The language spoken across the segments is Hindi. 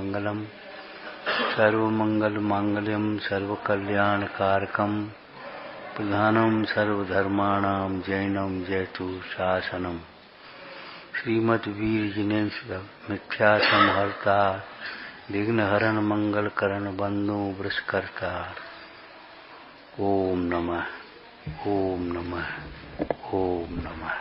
मंगलम सर्वमंगलमांगल्यम सर्वकल्याणकारकम प्रधानम सर्वधर्माणां जैनम जयतु शासनम श्रीमद्वीरजिनेन्द्र मिथ्या संहर्ता विघ्नहरण मंगलकरण बंधु वृषकर्ता। ओम नमः ओम नमः ओम नमः।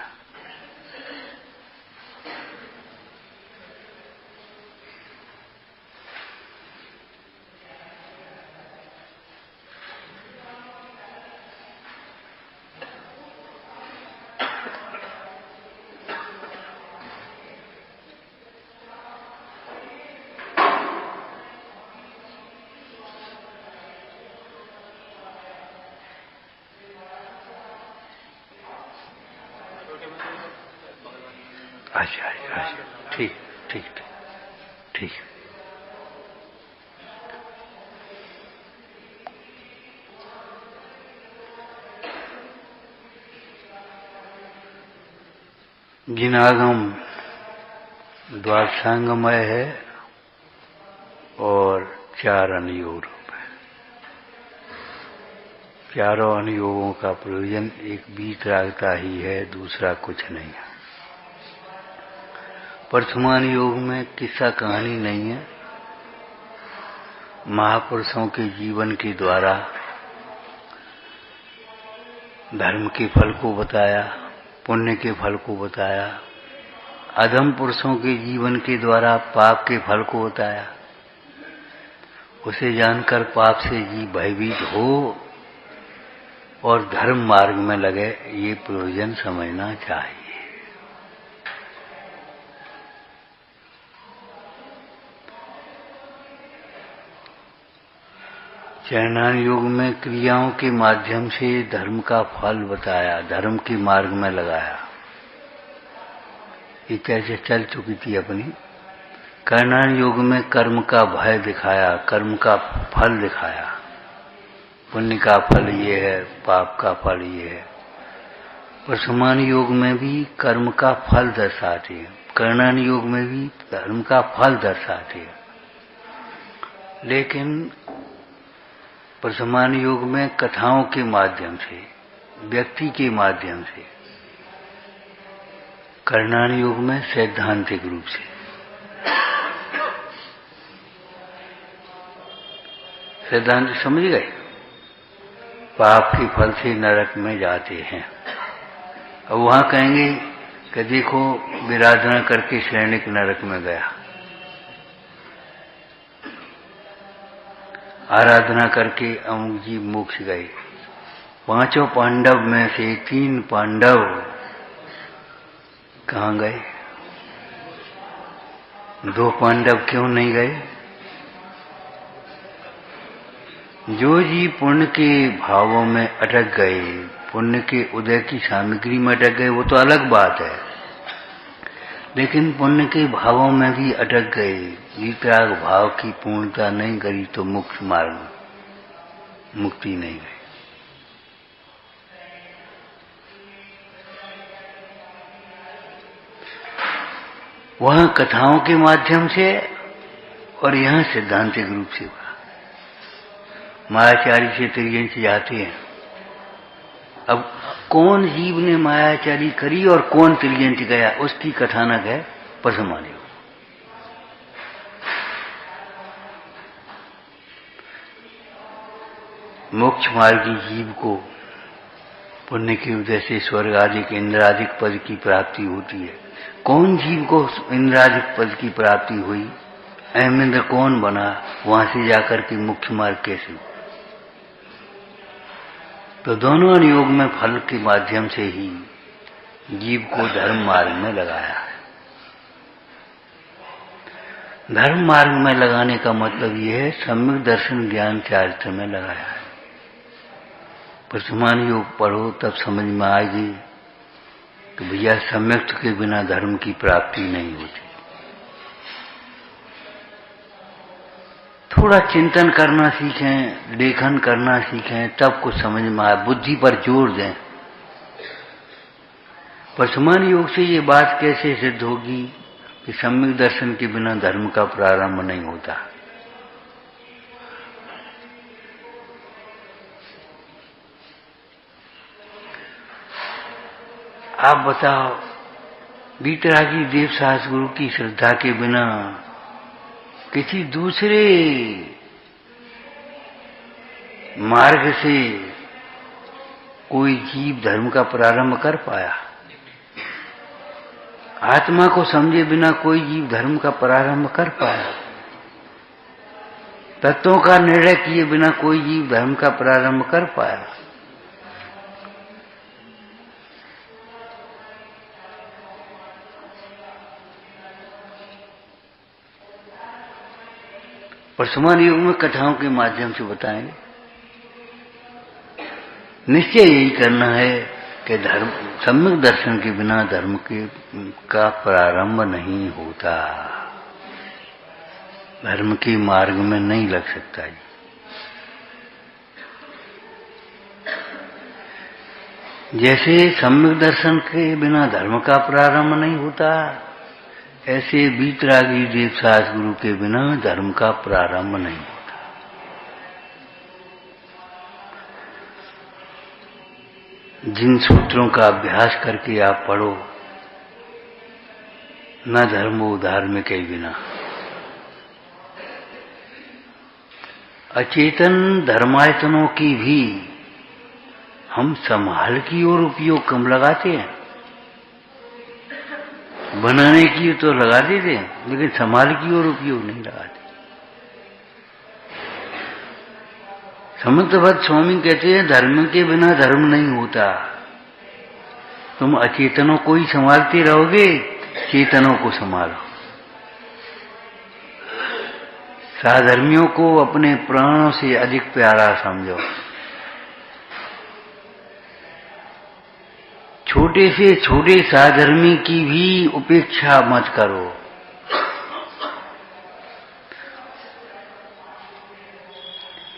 अच्छा ठीक ठीक ठीक। जिनागम द्वादशांगमय है और 4 अनुयोग रूप है। चारों अनुयोगों का प्रयोजन एक वीतरागता ही है, दूसरा कुछ नहीं है। प्रथमान योग में किस्सा कहानी नहीं है, महापुरुषों के जीवन के द्वारा धर्म के फल को बताया, पुण्य के फल को बताया, अधम पुरुषों के जीवन के द्वारा पाप के फल को बताया। उसे जानकर पाप से जीव भयभीत हो और धर्म मार्ग में लगे, ये प्रयोजन समझना चाहिए। चरणान योग में क्रियाओं के माध्यम से धर्म का फल बताया, धर्म के मार्ग में लगाया। ये कैसे चल चुकी थी अपनी। कर्णान योग में कर्म का भय दिखाया, कर्म का फल दिखाया। पुण्य का फल ये है, पाप का फल ये है। वर्तमान योग में भी कर्म का फल दर्शाते हैं, कर्णान योग में भी धर्म का फल दर्शाते हैं। लेकिन वर्तमान योग में कथाओं के माध्यम से, व्यक्ति के माध्यम से, कर्णान योग में सैद्धांतिक रूप से। सैद्धांत समझ गए? पाप के फल से नरक में जाते हैं। अब वहां कहेंगे कि देखो विराधना करके सैनिक नरक में गया, आराधना करके अमुक जी मोक्ष गए। 5 पांडव में से 3 पांडव कहाँ गए? 2 पांडव क्यों नहीं गए? जो जी पुण्य के भावों में अटक गए, पुण्य के उदय की सामग्री में अटक गए, वो तो अलग बात है। लेकिन पुण्य के भावों में भी अटक गए, वीतराग भाव की पूर्णता नहीं करी, तो मुक्त मार्ग, मुक्ति नहीं गई। वहां कथाओं के माध्यम से और यहां सिद्धांतिक रूप से हुआ। मायाचारी से त्रियंच जाते हैं। अब कौन जीव ने मायाचारी करी और कौन त्रियंच गया, उसकी कथानक है प्रथमान योग। मोक्ष मार्गी जीव को पुण्य के उदय से स्वर्ग आदि इंद्रादिक पद की प्राप्ति होती है। कौन जीव को इंद्रादिक पद की प्राप्ति हुई? अहम इंद्र कौन बना? वहां से जाकर के मुख्य मार्ग कैसे हुआ? तो दोनों अनुयोग में फल के माध्यम से ही जीव को धर्म मार्ग में लगाया है। धर्म मार्ग में लगाने का मतलब यह है सम्यक दर्शन ज्ञान चारित्र में लगाया है। वर्तमान योग पढ़ो तब समझ में आएगी कि भैया सम्यक के बिना धर्म की प्राप्ति नहीं होती। थोड़ा चिंतन करना सीखें, लेखन करना सीखें, तब कुछ समझ में आए, बुद्धि पर जोर दें। वर्तमान योग से ये बात कैसे सिद्ध होगी? कि सम्यक दर्शन के बिना धर्म का प्रारंभ नहीं होता। आप बताओ, बीतरागी देव सहस गुरु की श्रद्धा के बिना किसी दूसरे मार्ग से कोई जीव धर्म का प्रारंभ कर पाया? आत्मा को समझे बिना कोई जीव धर्म का प्रारंभ कर पाया? तत्वों का निर्णय किए बिना कोई जीव धर्म का प्रारंभ कर पाया? वर्तमान युग में कथाओं के माध्यम से बताएंगे। निश्चय यही करना है कि धर्म, सम्यक दर्शन के बिना धर्म का प्रारंभ नहीं होता, धर्म के मार्ग में नहीं लग सकता जी। जैसे सम्यक दर्शन के बिना धर्म का प्रारंभ नहीं होता, ऐसे बीतरागी देव सहस गुरु के बिना धर्म का प्रारंभ नहीं होता। जिन सूत्रों का अभ्यास करके आप पढ़ो, न धर्म वो धार्मिक के बिना। अचेतन धर्मायतनों की भी हम संभाल की ओर उपयोग कम लगाते हैं। बनाने की तो लगा देते हैं, लेकिन संभाल की ओर उपयोग नहीं लगाते। समर्थ भक्त स्वामी कहते हैं, धर्म के बिना धर्म नहीं होता। तुम अचेतनों को ही संभालते रहोगे, चेतनों को संभालो। साधर्मियों को अपने प्राणों से अधिक प्यारा समझो। छोटे से छोटे साधर्मी की भी उपेक्षा मत करो।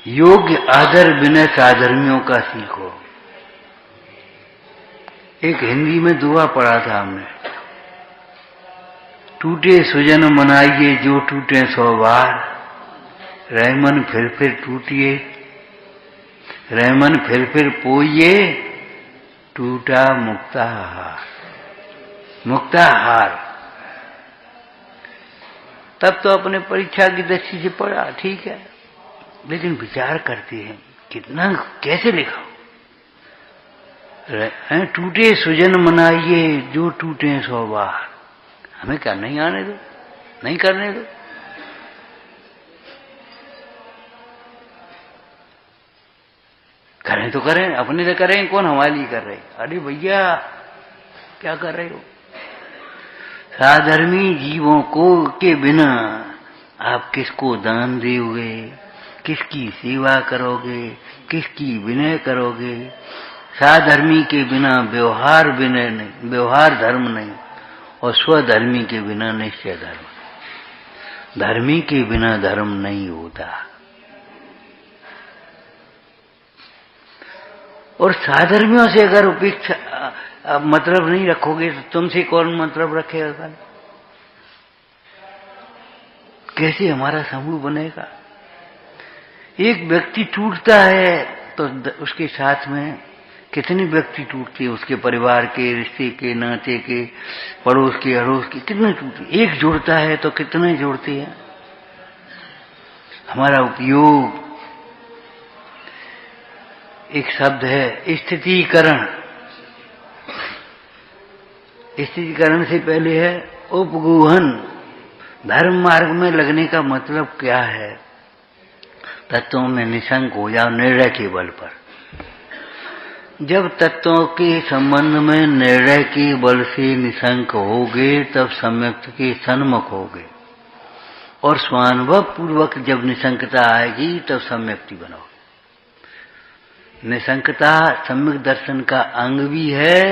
योग्य आदर विनय साधर्मियों का सीखो। एक हिंदी में दुआ पढ़ा था हमने, टूटे सुजन मनाइए जो टूटे 100 बार, रहमन फिर टूटिए, रहमन फिर पोइए, टूटा मुक्ताहार। मुक्ताहार तब तो अपने परीक्षा की दृष्टि से पढ़ा, ठीक है, लेकिन विचार करते हैं कितना कैसे लिखा। टूटे सुजन मनाइए जो टूटे 100 बार। हमें क्या नहीं आने दो, नहीं करने दो। करें तो करें, अपने से करें, कौन हमारे लिए कर रहे? अरे भैया क्या कर रहे हो? साधर्मी जीवों को के बिना आप किसको दान दोगे, किसकी सेवा करोगे, किसकी विनय करोगे? साधर्मी के बिना व्यवहार विनय नहीं, व्यवहार धर्म नहीं, और स्वधर्मी के बिना निश्चय धर्म। धर्मी के बिना धर्म नहीं होता। और साधर्मियों से अगर उपेक्षा मतलब नहीं रखोगे तो तुमसे कौन मतलब रखेगा? कैसे हमारा समूह बनेगा? एक व्यक्ति टूटता है तो उसके साथ में कितने व्यक्ति टूटते हैं? उसके परिवार के, रिश्ते के, नाते के, पड़ोस के, अड़ोस के, कितने टूटते? एक जुड़ता है तो कितने जुड़ते हैं? हमारा उपयोग, एक शब्द है स्थितीकरण। स्थितीकरण से पहले है उपगूहन। धर्म मार्ग में लगने का मतलब क्या है? तत्वों में निशंक हो जाओ निर्णय के बल पर। जब तत्वों के संबंध में निर्णय के बल से निशंक होगे तब सम्यक के सन्मुख होगे, और स्वानुभव पूर्वक जब निशंकता आएगी तब सम्यक्ति बनोगे। निशंकता सम्यक दर्शन का अंग भी है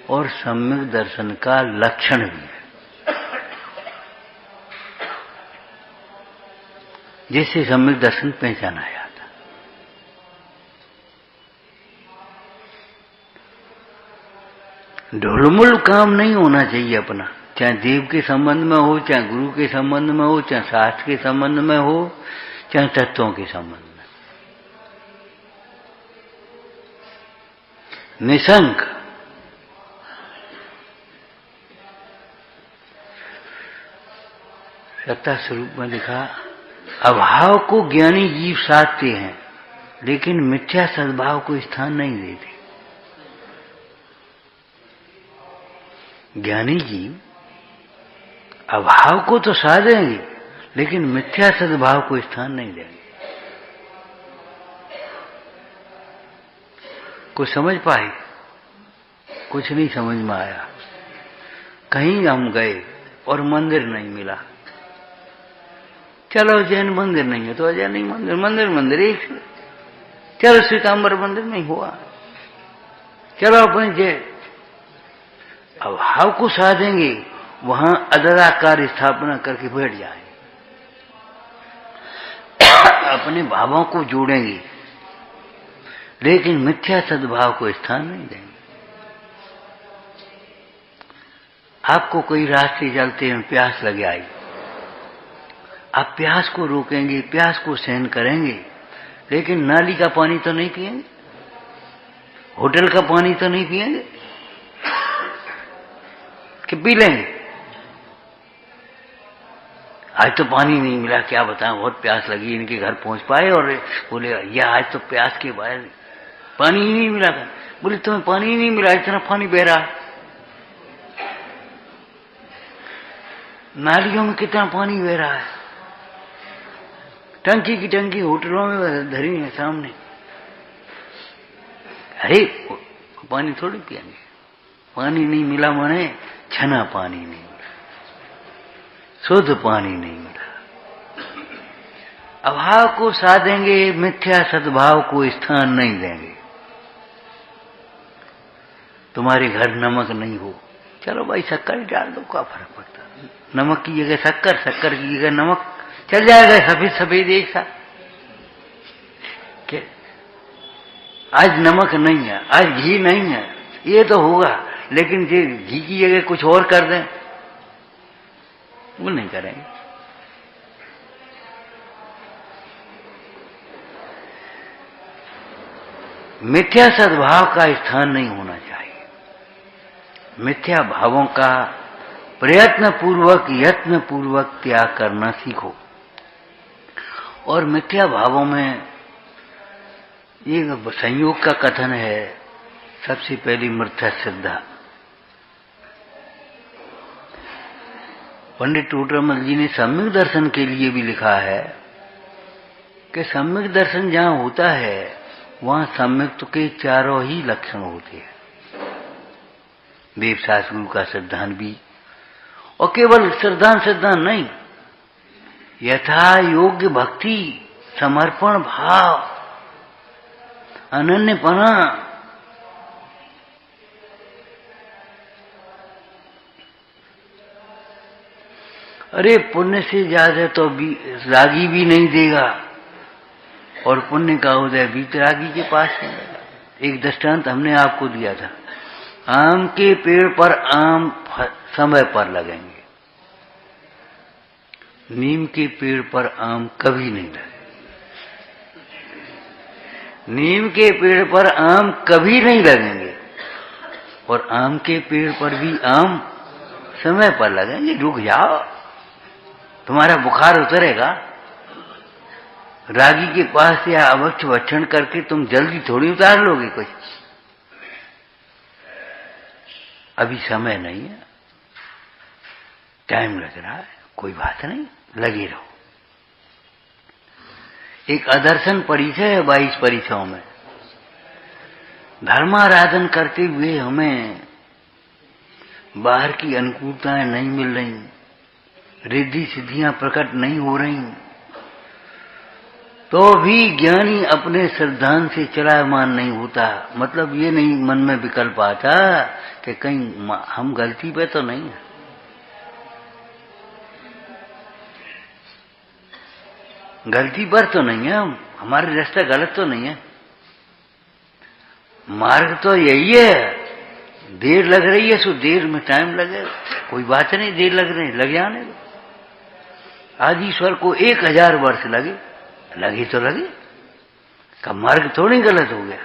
और सम्यक दर्शन का लक्षण भी है। जिससे सम्यक दर्शन पहचाना जाता। ढुलमुल काम नहीं होना चाहिए अपना। चाहे देव के संबंध में हो, चाहे गुरु के संबंध में हो, चाहे शास्त्र के संबंध में हो, चाहे तत्वों के संबंध में। निशंक सत्ता स्वरूप में लिखा, अभाव को ज्ञानी जीव साधते हैं लेकिन मिथ्या सद्भाव को स्थान नहीं देते। ज्ञानी जीव अभाव को तो साधेंगे लेकिन मिथ्या सद्भाव को स्थान नहीं देंगे। कुछ समझ पाए? कुछ नहीं समझ में आया। कहीं हम गए और मंदिर नहीं मिला, चलो जैन मंदिर नहीं है तो अजय नहीं मंदिर, मंदिर मंदिर एक से, चलो श्वेतांबर मंदिर नहीं हुआ, चलो अपने जय अभाव को साधेंगे, वहां अदराकार स्थापना करके बैठ जाए, अपने भावों को जोड़ेंगे लेकिन मिथ्या सद्भाव को स्थान नहीं देंगे। आपको कोई रास्ते चलते हैं, प्यास लग आई, आप प्यास को रोकेंगे, प्यास को सहन करेंगे, लेकिन नाली का पानी तो नहीं पिएंगे, होटल का पानी तो नहीं पिएंगे कि पी लेंगे। आज तो पानी नहीं मिला, क्या बताएं, बहुत प्यास लगी, इनके घर पहुंच पाए और बोले यह आज तो प्यास के बाहर पानी ही नहीं मिला था। बोले तुम्हें पानी ही नहीं मिला, इतना पानी बह रहा, नालियों में कितना पानी बह रहा है, टंकी की टंकी होटलों में धरी है सामने, अरे पानी थोड़ी पिएंगे। पानी नहीं मिला माने छना पानी नहीं मिला, शुद्ध पानी नहीं मिला। अभाव को साधेंगे, मिथ्या सद्भाव को स्थान नहीं देंगे। तुम्हारे घर नमक नहीं हो, चलो भाई शक्कर डाल दो, क्या फर्क पड़ता, नमक की जगह शक्कर, शक्कर की जगह नमक, चल जाएगा सफेद सफेद एक साथ। आज नमक नहीं है, आज घी नहीं है, ये तो होगा, लेकिन जे घी की जगह कुछ और कर दें, वो नहीं करेंगे। मिथ्या सद्भाव का स्थान नहीं होना चाहिए। मिथ्या भावों का प्रयत्न पूर्वक त्याग करना सीखो। और मिथ्या भावों में ये संयोग का कथन है, सबसे पहली मिथ्या श्रद्धा। पंडित टोडरमल जी ने सम्यक दर्शन के लिए भी लिखा है कि सम्यक दर्शन जहां होता है वहां सम्यक्त के चारों ही लक्षण होते हैं, देवशास्त्र गुरु का सिद्धांत भी, और केवल सिद्धांत नहीं, यथा योग्य भक्ति, समर्पण भाव, अनन्यपना, अरे पुण्य से ज्यादा तो रागी भी नहीं देगा, और पुण्य का उदय वीतरागी के पास है। एक दृष्टांत हमने आपको दिया था, आम के पेड़ पर आम समय पर लगेंगे, नीम के पेड़ पर आम कभी नहीं लगे। नीम के पेड़ पर आम कभी नहीं लगेंगे, और आम के पेड़ पर भी आम समय पर लगेंगे। रुक जाओ, तुम्हारा बुखार उतरेगा। रागी के पास या अवश्य भक्षण करके तुम जल्दी थोड़ी उतार लोगे कुछ, अभी समय नहीं है, टाइम लग रहा है, कोई बात नहीं, लगे रहो। एक अदर्शन परिचय है 22 परिचयों में। धर्माराधन करते हुए हमें बाहर की अनुकूलताएं नहीं मिल रही, रिद्धि सिद्धियां प्रकट नहीं हो रही, तो भी ज्ञानी अपने सिद्धांत से चलायमान नहीं होता। मतलब ये नहीं मन में विकल्प आता कि कहीं हम गलती पे तो नहीं है। गलती पर तो नहीं है, हमारे रास्ता गलत तो नहीं है, मार्ग तो यही है, देर लग रही है सो देर में टाइम लगे, कोई बात नहीं, देर लग रही लग जाने दो। आदिश्वर को 1000 वर्ष लगे, लगे तो लगे, का मार्ग थोड़ी गलत हो गया।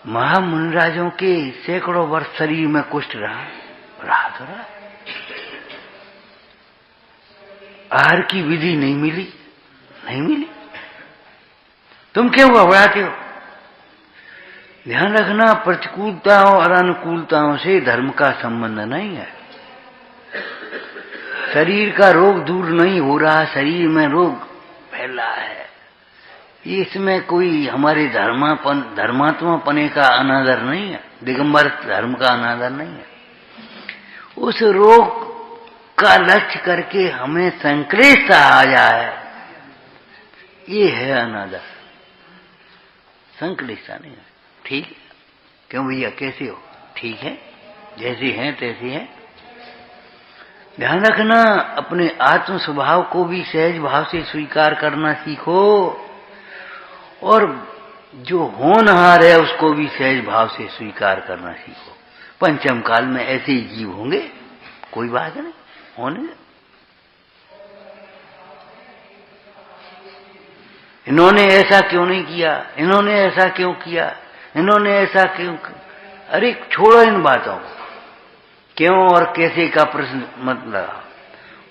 महामुनिराजों के सैकड़ों वर्ष शरीर में कुष्ठ रहा तो रहा। आहार की विधि नहीं मिली। तुम क्यों घबराते हो? ध्यान रखना, प्रतिकूलताओं और अनुकूलताओं से धर्म का संबंध नहीं है। शरीर का रोग दूर नहीं हो रहा, शरीर में रोग फैला है। इसमें कोई हमारे धर्मात्मा पने का अनादर नहीं है, दिगंबर धर्म का अनादर नहीं है। उस रोग का लक्ष्य करके हमें संक्लेशता आ जाए, ये है अनादर, संक्लेशता नहीं है। ठीक है, क्यों भैया कैसे हो? ठीक है, जैसी हैं तैसी हैं। ध्यान रखना, अपने आत्म स्वभाव को भी सहज भाव से स्वीकार करना सीखो, और जो होनहार है उसको भी सहज भाव से स्वीकार करना सीखो। पंचम काल में ऐसे ही जीव होंगे, कोई बात नहीं, होने। इन्होंने ऐसा क्यों नहीं किया, इन्होंने ऐसा क्यों किया, इन्होंने ऐसा क्यों, अरे छोड़ो इन बातों को। क्यों और कैसे का प्रश्न मत लगा,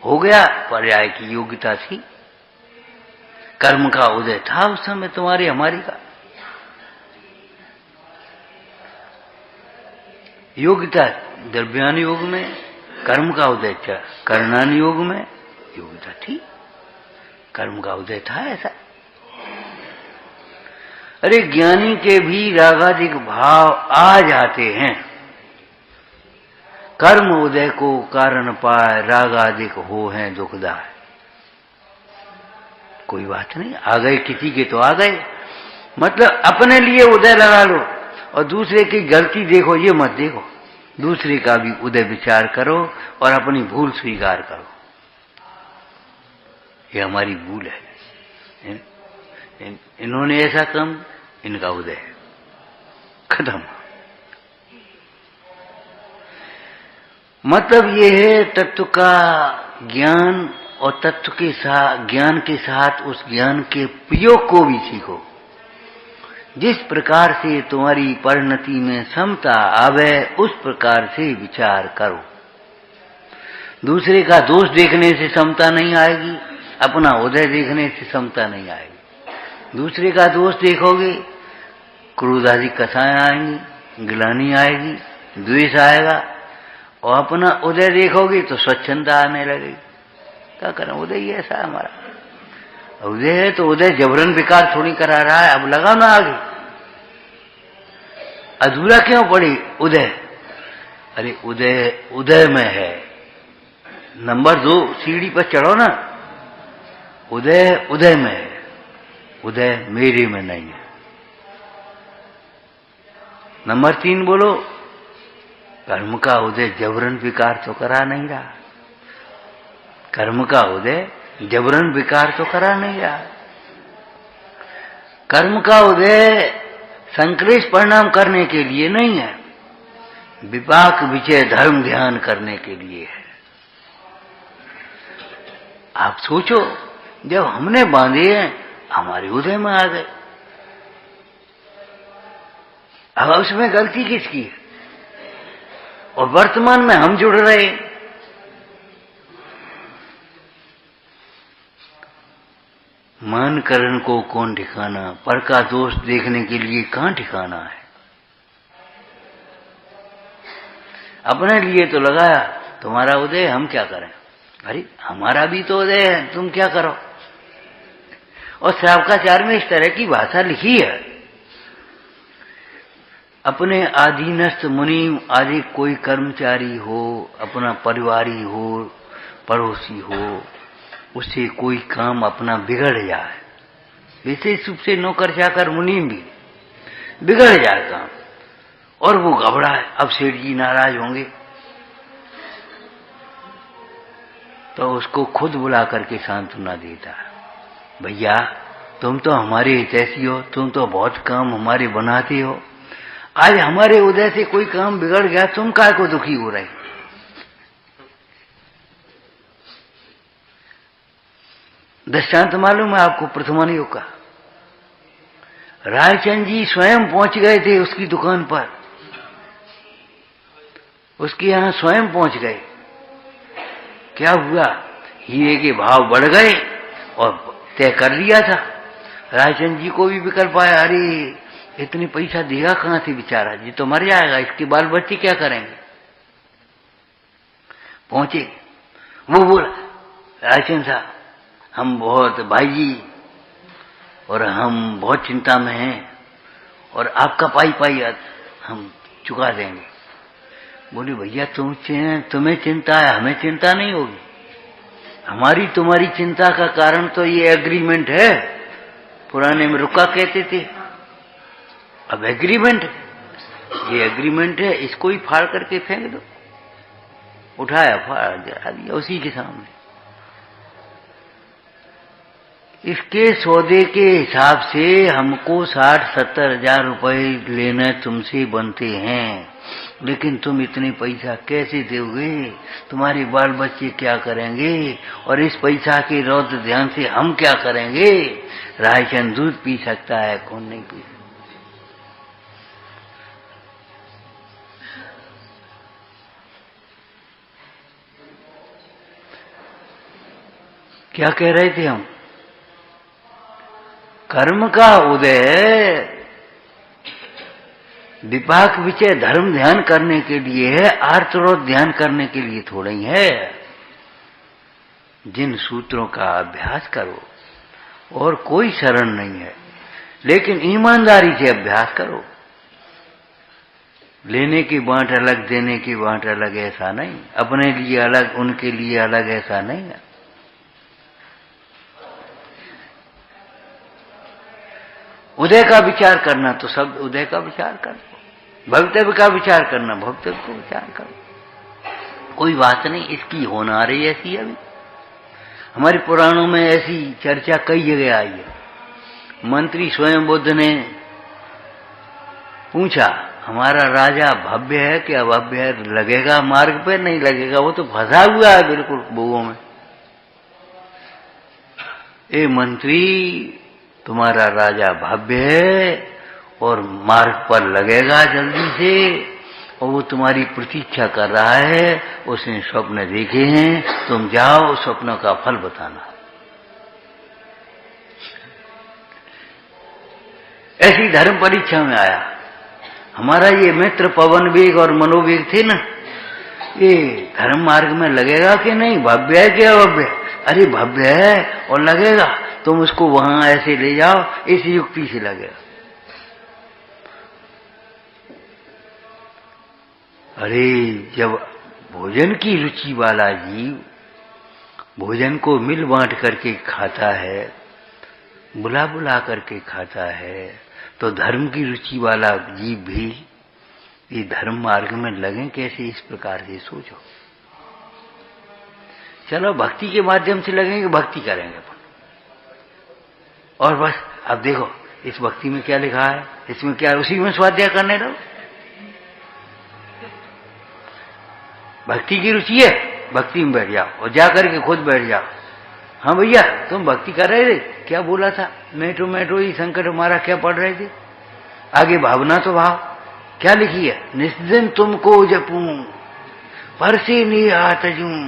हो गया, पर्याय की योग्यता थी, कर्म का उदय था उस समय तुम्हारी हमारी का। योग्यता द्रव्यान योग में, कर्म का उदय था कर्णान योग में, योग्यता थी, कर्म का उदय था ऐसा। अरे ज्ञानी के भी रागादिक भाव आ जाते हैं, कर्म उदय को कारण पाए रागादिक हो हैं दुखदाय। कोई बात नहीं, आ गए किसी के तो आ गए, मतलब अपने लिए उदय लगा लो और दूसरे की गलती देखो, ये मत देखो। दूसरे का भी उदय विचार करो और अपनी भूल स्वीकार करो, ये हमारी भूल है। इन्होंने ऐसा काम, इनका उदय है, खत्म। मतलब ये है तत्व का ज्ञान, और तत्व के साथ ज्ञान के साथ उस ज्ञान के प्रयोग को भी सीखो। जिस प्रकार से तुम्हारी परिणति में समता आवे उस प्रकार से विचार करो। दूसरे का दोष देखने से समता नहीं आएगी, अपना उदय देखने से समता नहीं आएगी। दूसरे का दोष देखोगे, क्रोध आदि कथाएं आएंगी, गिलानी आएगी, द्वेष आएगा, और अपना उदय देखोगे तो स्वच्छंदता आने लगेगी। क्या करें, उदय ही ऐसा है हमारा। उदय है तो उदय जबरन विकार थोड़ी करा रहा है, अब लगाओ ना आगे। अधूरा क्यों पड़ी उदय? अरे उदय में है, नंबर 2 सीढ़ी पर चढ़ो ना। उदय में है, उदय मेरे में नहीं है। नंबर 3 बोलो, कर्म का उदय जबरन विकार तो करा नहीं रहा। कर्म का उदय जबरन विकार तो करा नहीं रहा। कर्म का उदय संक्लेश परिणाम करने के लिए नहीं है, विपाक विजय धर्म ध्यान करने के लिए है। आप सोचो, जब हमने बांधे हैं हमारे उदय में आ गए, अब उसमें गलती किसकी है? और वर्तमान में हम जुड़ रहे, मान करण को कौन ठिकाना, पर का दोष देखने के लिए कहां ठिकाना है। अपने लिए तो लगाया तुम्हारा उदय, हम क्या करें? अरे हमारा भी तो उदय है, तुम क्या करो? और श्रावकाचार्य में इस तरह की भाषा लिखी है, अपने अधीनस्थ मुनि आदि कोई कर्मचारी हो, अपना परिवारी हो, पड़ोसी हो, उससे कोई काम अपना बिगड़ जाए, विशेष रूप से नौकर चाकर मुनि भी बिगड़ जाए काम, और वो घबराए अब सेठ जी नाराज होंगे, तो उसको खुद बुला करके सांत्वना देता है, भैया तुम तो हमारे हितैषी हो, तुम तो बहुत काम हमारे बनाते हो। आज हमारे उदय से कोई काम बिगड़ गया, तुम काय को दुखी हो रहे? दृष्टांत मालूम है आपको प्रथमान योग का? रायचंद जी स्वयं पहुंच गए थे उसकी दुकान पर, उसके यहां स्वयं पहुंच गए। क्या हुआ? हीरे के भाव बढ़ गए और तय कर लिया था। रायचंद जी को भी विकल्प आया, अरे इतने पैसा देगा कहां से बेचारा, जी तो मर जाएगा, इसके बाल बच्चे क्या करेंगे। पहुंचे, वो बोला रायचंद साहब हम बहुत भाई जी और हम बहुत चिंता में हैं और आपका पाई पाई हम चुका देंगे। बोले भैया तुम्हें चिंता है, हमें चिंता नहीं होगी। हमारी तुम्हारी चिंता का कारण तो ये एग्रीमेंट है, पुराने में रुका कहते थे, अब एग्रीमेंट, ये एग्रीमेंट है, इसको ही फाड़ करके फेंक दो। उठाया, फाड़ दिया उसी के सामने। इसके सौदे के हिसाब से हमको 60-70 हजार रुपए लेना तुमसे बनते हैं, लेकिन तुम इतने पैसा कैसे दोगे? तुम्हारे बाल बच्चे क्या करेंगे? और इस पैसा के रौद्र ध्यान से हम क्या करेंगे? रायचंद दूध पी सकता है, कौन नहीं पी सकता? क्या कह रहे थे हम? कर्म का उदय विपाक विचय धर्म ध्यान करने के लिए है, आर्तरोध ध्यान करने के लिए थोड़ा ही है। जिन सूत्रों का अभ्यास करो और कोई शरण नहीं है, लेकिन ईमानदारी से अभ्यास करो। लेने की बांट अलग, देने की बांट अलग, ऐसा नहीं। अपने लिए अलग, उनके लिए अलग, ऐसा नहीं है। उदय का विचार करना तो सब उदय का विचार करो, भवितव्य का विचार करना भवितव्य को विचार करो। कोई बात नहीं, इसकी होना रही ऐसी। अभी हमारे पुराणों में ऐसी चर्चा कई जगह आई है। मंत्री स्वयं बुद्ध ने पूछा, हमारा राजा भव्य है कि अभव्य है? लगेगा मार्ग पे? नहीं लगेगा, वो तो फंसा हुआ है बिल्कुल बुओं में। ए मंत्री, तुम्हारा राजा भव्य है और मार्ग पर लगेगा जल्दी से, और वो तुम्हारी प्रतीक्षा कर रहा है। उसने स्वप्न देखे हैं, तुम जाओ स्वप्नों का फल बताना। ऐसी धर्म परीक्षा में आया। हमारा ये मित्र पवन वेग और मनोवेग थे ना, ये धर्म मार्ग में लगेगा कि नहीं, भव्य है कि अभव्य? अरे भव्य है और लगेगा, तुम उसको वहां ऐसे ले जाओ, इस युक्ति से लगेगा। अरे जब भोजन की रुचि वाला जीव भोजन को मिल बांट करके खाता है, बुला बुला करके खाता है, तो धर्म की रुचि वाला जीव भी ये धर्म मार्ग में लगे कैसे? इस प्रकार से सोचो। चलो भक्ति के माध्यम से लगेंगे, भक्ति करेंगे अपन, और बस। अब देखो इस भक्ति में क्या लिखा है, इसमें क्या, उसी में स्वाध्याय करने दो। भक्ति की रुचि है, भक्ति में बैठ जाओ और जा करके खुद बैठ जाओ। हाँ भैया तुम भक्ति कर रहे थे, क्या बोला था? मेटो मेटो ही संकट हमारा, क्या पढ़ रहे थे? आगे भावना तो भाव क्या लिखी है? निस्दिन तुमको जपूं पर से निहा तजूं,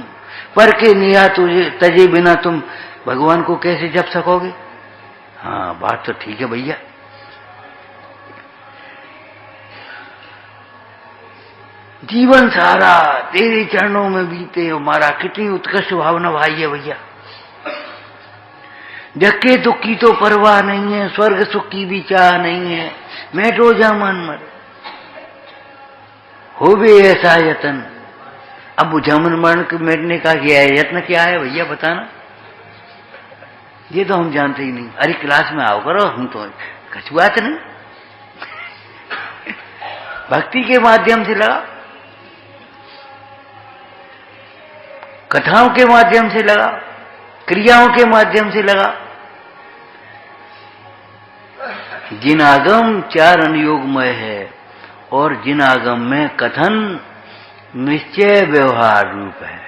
पर के निहा तुझे तजे बिना तुम भगवान को कैसे जप सकोगे? हाँ बात तो ठीक है भैया। जीवन सारा तेरे चरणों में बीते हमारा, कितनी उत्कृष्ट भावना भाई है भैया। धक्के दुख की तो परवाह नहीं है, स्वर्ग सुख की भी चाह नहीं है, मेटो जा मन मर हो भी ऐसा यतन। अब जमन मरण मिटने का क्या है, यत्न क्या है भैया बताना? ये तो हम जानते ही नहीं। अरे क्लास में आओ करो, हम तो कुछ बात नहीं। भक्ति के माध्यम से लगा, कथाओं के माध्यम से लगा, क्रियाओं के माध्यम से लगा, जिन आगम चार अनुयोगमय है और जिन आगम में कथन निश्चय व्यवहार रूप है।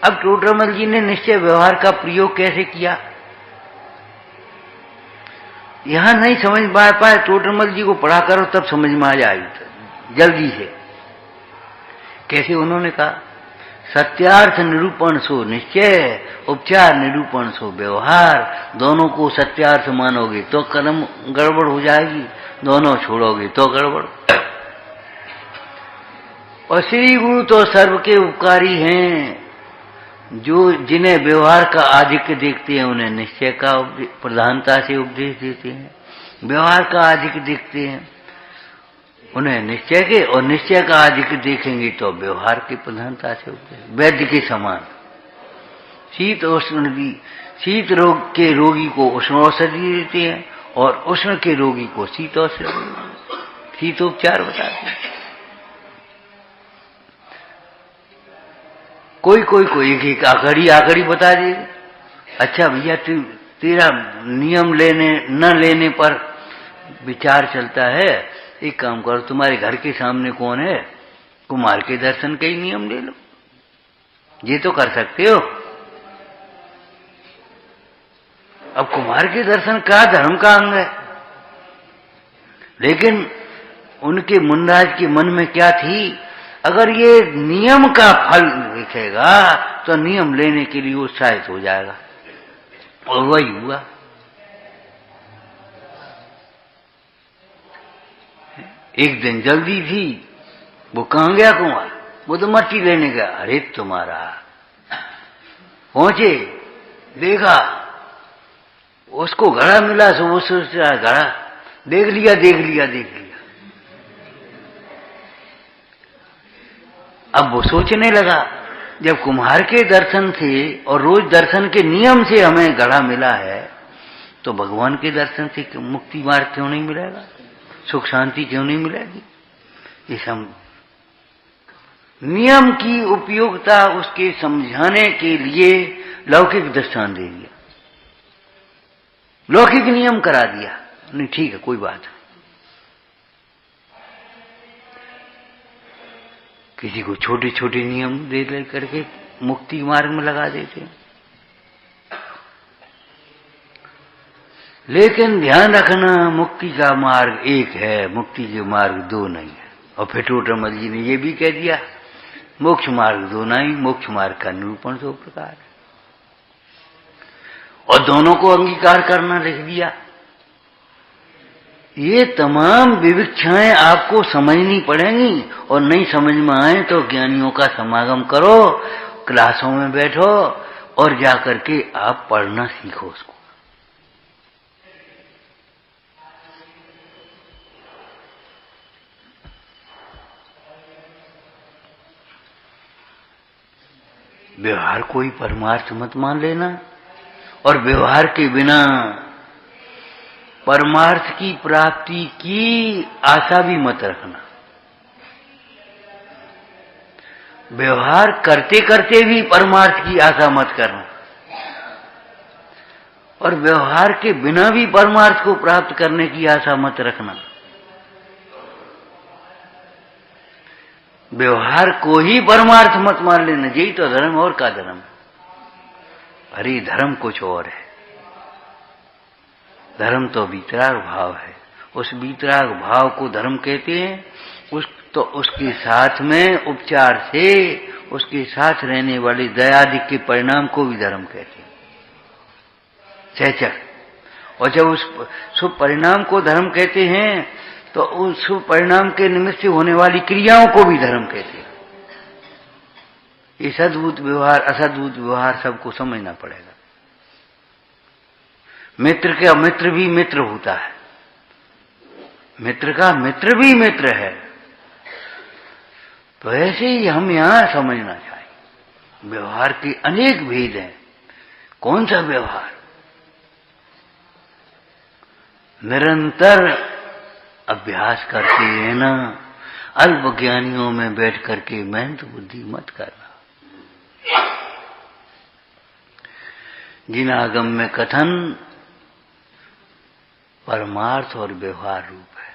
अब टोडरमल जी ने निश्चय व्यवहार का प्रयोग कैसे किया, यहां नहीं समझ पाए। टोडरमल जी को पढ़ा करो तब समझ में आ जाएगी जल्दी से। कैसे उन्होंने कहा, सत्यार्थ निरूपण सो निश्चय, उपचार निरूपण सो व्यवहार। दोनों को सत्यार्थ मानोगे तो कर्म गड़बड़ हो जाएगी, दोनों छोड़ोगे तो गड़बड़। और श्री गुरु तो सर्व के उपकारी हैं, जो जिन्हें व्यवहार का आधिक्य देखते हैं उन्हें निश्चय का प्रधानता से उपदेश देते हैं, व्यवहार का आधिक्य देखते हैं उन्हें निश्चय के, और निश्चय का आधिक्य देखेंगे तो व्यवहार की प्रधानता से उपदेश। वैद्य के समान शीत उष्ण भी, शीत रोग के रोगी को उष्ण औषधि देते हैं और उष्ण के रोगी को शीत औषधि, शीतोपचार बताते हैं। कोई एक एक आकड़ी बता देगा। अच्छा भैया तेरा नियम न लेने पर विचार चलता है, एक काम करो, तुम्हारे घर के सामने कौन है, कुमार के दर्शन के ही नियम ले लो, ये तो कर सकते हो। अब कुमार के दर्शन का धर्म का अंग है, लेकिन उनके मुनराज के मन में क्या थी, अगर ये नियम का फल दिखेगा तो नियम लेने के लिए उत्साहित हो जाएगा, और वही हुआ। एक दिन जल्दी थी, वो कहां गया कुमार, वो तो मट्टी लेने गया। अरे तुम्हारा पहुंचे, देखा उसको घड़ा मिला, सो वो सोच रहा घड़ा देख लिया। अब वो सोचने लगा, जब कुम्हार के दर्शन से और रोज दर्शन के नियम से हमें घड़ा मिला है, तो भगवान के दर्शन से मुक्ति मार्ग क्यों नहीं मिलेगा, सुख शांति क्यों नहीं मिलेगी। ये सब नियम की उपयोगिता उसके समझाने के लिए लौकिक दृष्टांत दे दिया, लौकिक नियम करा दिया। नहीं ठीक है, कोई बात नहीं। किसी को छोटे छोटे नियम दे करके मुक्ति मार्ग में लगा देते हैं। लेकिन ध्यान रखना, मुक्ति का मार्ग एक है, मुक्ति के मार्ग दो नहीं है। और फिर टोडरमल जी ने ये भी कह दिया, मोक्ष मार्ग दो नहीं, मोक्ष मार्ग का निरूपण दो प्रकार है, और दोनों को अंगीकार करना लिख दिया। ये तमाम विविक्षाएं आपको समझनी पड़ेंगी, और नहीं समझ में आए तो ज्ञानियों का समागम करो, क्लासों में बैठो और जाकर के आप पढ़ना सीखो उसको। व्यवहार कोई परमार्थ मत मान लेना, और व्यवहार के बिना परमार्थ की प्राप्ति की आशा भी मत रखना। व्यवहार करते करते भी परमार्थ की आशा मत करना, और व्यवहार के बिना भी परमार्थ को प्राप्त करने की आशा मत रखना। व्यवहार को ही परमार्थ मत मान लेना, यही तो धर्म, और का धर्म। अरे धर्म कुछ और है, धर्म तो वीतराग भाव है, उस वीतराग भाव को धर्म कहते हैं। तो उसके साथ में उपचार से उसके साथ रहने वाले दयादि के परिणाम को भी धर्म कहते हैं, सहचक। और जब उस शुभ परिणाम को धर्म कहते हैं तो उस शुभ परिणाम के निमित्त से होने वाली क्रियाओं को भी धर्म कहते हैं। ये सद्भूत व्यवहार असद्भूत व्यवहार सबको समझना पड़ेगा। मित्र का मित्र भी मित्र होता है, मित्र का मित्र भी मित्र है। तो ऐसे ही हम यहां समझना चाहिए, व्यवहार के अनेक भेद हैं। कौन सा व्यवहार? निरंतर अभ्यास करते रहना, अल्प ज्ञानियों में बैठ करके मेहनत बुद्धि मत करना। जिन आगम में कथन परमार्थ और व्यवहार रूप है।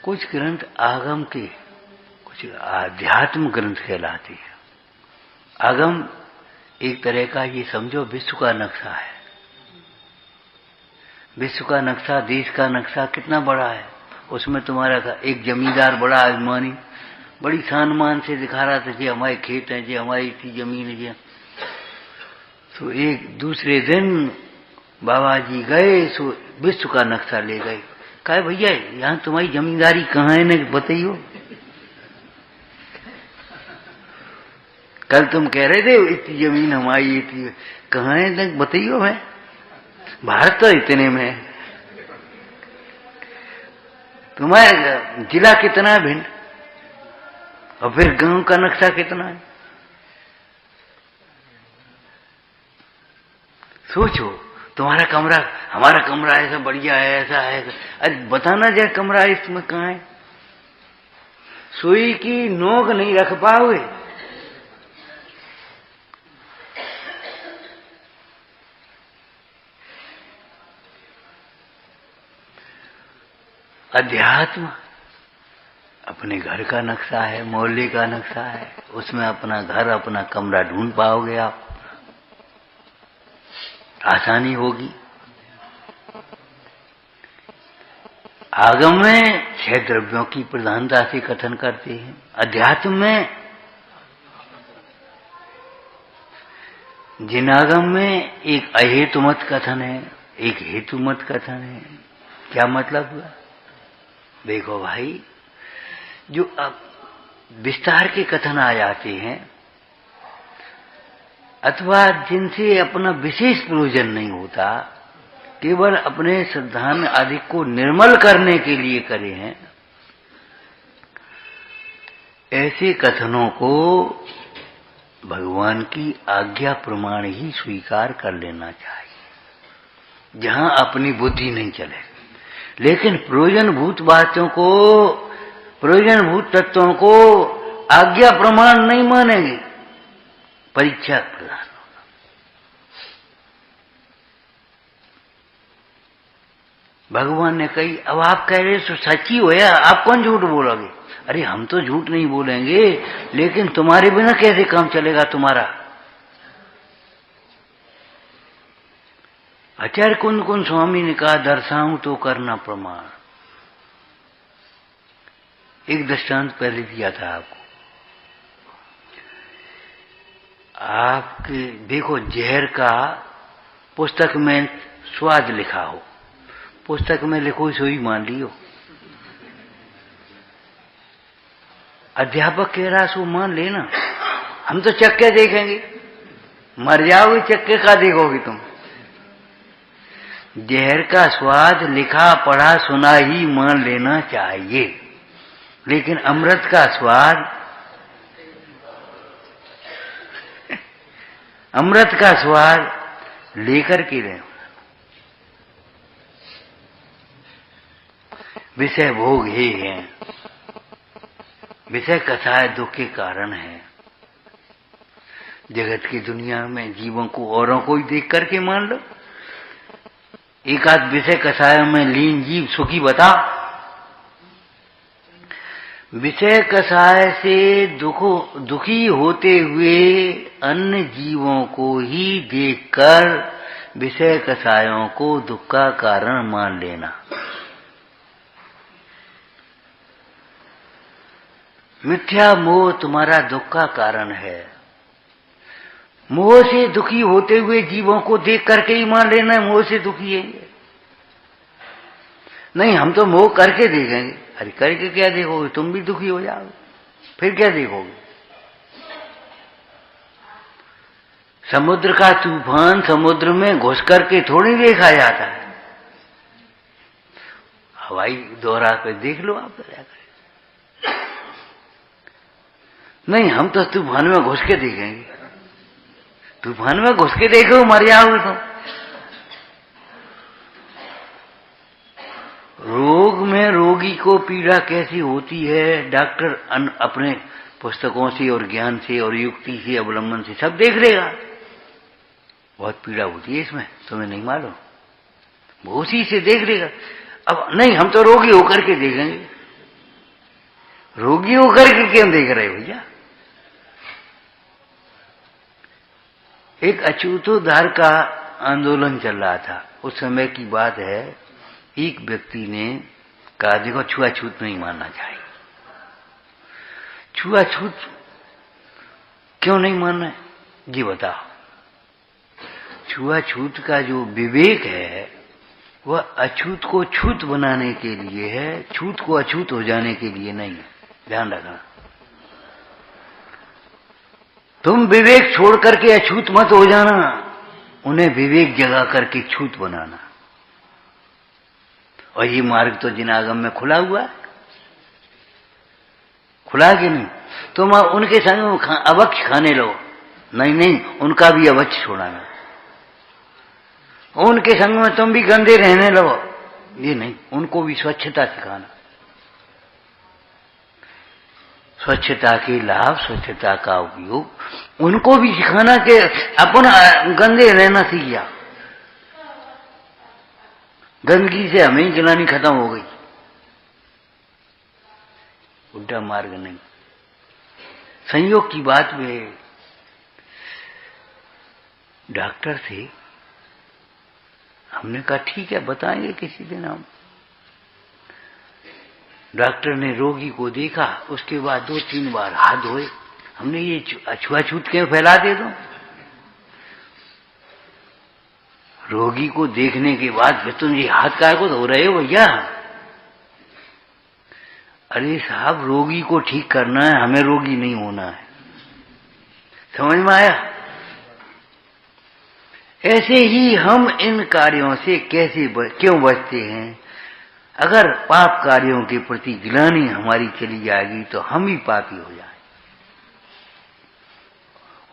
कुछ ग्रंथ आगम के, कुछ आध्यात्म ग्रंथ कहलाते हैं। आगम एक तरह का, ये समझो, विश्व का नक्शा है। विश्व का नक्शा, देश का नक्शा कितना बड़ा है। उसमें तुम्हारा एक जमींदार बड़ा अभिमानी बड़ी सम्मान से दिखा रहा था, जी हमारे खेत हैं, जी हमारी इतनी जमीन है जी। तो एक दूसरे दिन बाबा जी गए, सो विश्व का नक्शा ले गए। कहे भैया यहाँ तुम्हारी जमींदारी कहाँ है न बताइयो। कल तुम कह रहे थे इतनी जमीन हमारी, इतनी कहाँ है न बताइयो। मैं भारत तो इतने में है, तुम्हारा जिला कितना है भिंड, और फिर गांव का नक्शा कितना है। सोचो, तुम्हारा कमरा, हमारा कमरा ऐसा बढ़िया है, ऐसा है, अरे बताना जाए कमरा इसमें कहाँ है। सुई की नोक नहीं रख पाओगे। अध्यात्म अपने घर का नक्शा है, मोहल्ले का नक्शा है, उसमें अपना घर, अपना कमरा ढूंढ पाओगे आप, आसानी होगी। आगम में 6 द्रव्यों की प्रधानता से कथन करते हैं। अध्यात्म में, जिनागम में एक अहेतुमत कथन है, एक हेतुमत कथन है। क्या मतलब हुआ? देखो भाई, जो अब विस्तार के कथन आ जाते हैं अथवा जिनसे अपना विशेष प्रयोजन नहीं होता, केवल अपने सिद्धांत आदि को निर्मल करने के लिए करे हैं, ऐसे कथनों को भगवान की आज्ञा प्रमाण ही स्वीकार कर लेना चाहिए, जहां अपनी बुद्धि नहीं चले। लेकिन प्रयोजनभूत बातों को, प्रयोजनभूत तत्वों को आज्ञा प्रमाण नहीं मानेंगे, परीक्षा प्रदान होगा। भगवान ने कही, अब आप कह रहे तो सच्ची हो या, आप कौन झूठ बोलोगे? अरे हम तो झूठ नहीं बोलेंगे, लेकिन तुम्हारे बिना कैसे काम चलेगा तुम्हारा? आचार्य कुंद कुंद स्वामी ने कहा, दर्शाऊं तो करना प्रमाण। एक दृष्टांत पहले दिया था आपको। आपके देखो, जहर का पुस्तक में स्वाद लिखा हो, पुस्तक में लिखो सो ही मान लियो। अध्यापक कह रहा सो मान लेना। हम तो चक्के देखेंगे, मर जाओगे चक्के का देखोगे तुम। जहर का स्वाद लिखा पढ़ा सुना ही मान लेना चाहिए, लेकिन अमृत का स्वाद, अमृत का स्वाद लेकर के रहे। विषय भोग ही है, विषय कसाय दुख के कारण है। जगत की दुनिया में जीवों को औरों को ही देख करके मान लो। एक आध विषय कसायों में लीन जीव सुखी बता। विषय कसाय से दुखी होते हुए अन्य जीवों को ही देखकर विषय कसायों को दुख का कारण मान लेना। मिथ्या मोह तुम्हारा दुख का कारण है। मोह से दुखी होते हुए जीवों को देख करके ही मान लेना है मोह से दुखी है। नहीं, हम तो मोह करके देखेंगे। अरे करके क्या देखोगे? तुम भी दुखी हो जाओगे, फिर क्या देखोगे? समुद्र का तूफान समुद्र में घुस करके थोड़ी देखा जाता है। हवाई दौरा पे देख लो आप जाकर। नहीं, हम तो तूफान में घुस के देखेंगे। तूफान में घुस के देखो, मर जाओगे तुम। रोग में रोगी को पीड़ा कैसी होती है, डॉक्टर अपने पुस्तकों से और ज्ञान से और युक्ति से अवलंबन से सब देख लेगा। बहुत पीड़ा होती है इसमें, तुम्हें नहीं मालूम। वो उसी से देख लेगा। अब नहीं, हम तो रोगी होकर के देखेंगे। रोगी होकर के क्यों देख रहे भैया? एक अछूतोद्धार का आंदोलन चल रहा था, उस समय की बात है। एक व्यक्ति ने कहा देखो छुआछूत नहीं मानना चाहिए। छुआछूत क्यों नहीं मानना है जी बताओ? छुआछूत का जो विवेक है वह अछूत को छूत बनाने के लिए है, छूत को अछूत हो जाने के लिए नहीं है। ध्यान रखना। तुम विवेक छोड़ करके अछूत मत हो जाना, उन्हें विवेक जगा करके छूत बनाना। और ये मार्ग तो जिनागम में खुला हुआ है, खुला कि नहीं? तुम उनके संग अवक्ष खाने लो, नहीं नहीं, उनका भी अवक्ष छोड़ाना। उनके संग में तुम भी गंदे रहने लगो, ये नहीं, उनको भी स्वच्छता सिखाना। स्वच्छता के लाभ, स्वच्छता का उपयोग उनको भी सिखाना कि अपन गंदे रहना सीख गया। गंदगी से हमें ही गिलानी खत्म हो गई, उल्टा मार्ग नहीं। संयोग की बात में डॉक्टर से हमने कहा ठीक है बताएंगे किसी दिन हम। डॉक्टर ने रोगी को देखा, उसके बाद 2-3 बार हाथ धोए। हमने ये छुआछूत क्यों फैला दे दो? रोगी को देखने के बाद फिर तुम ये हाथ काय को धो रहे हो भैया? अरे साहब, रोगी को ठीक करना है, हमें रोगी नहीं होना है। समझ में आया? ऐसे ही हम इन कार्यों से क्यों बचते हैं? अगर पाप कार्यों के प्रति गिलानी हमारी चली जाएगी तो हम ही पापी हो जाए।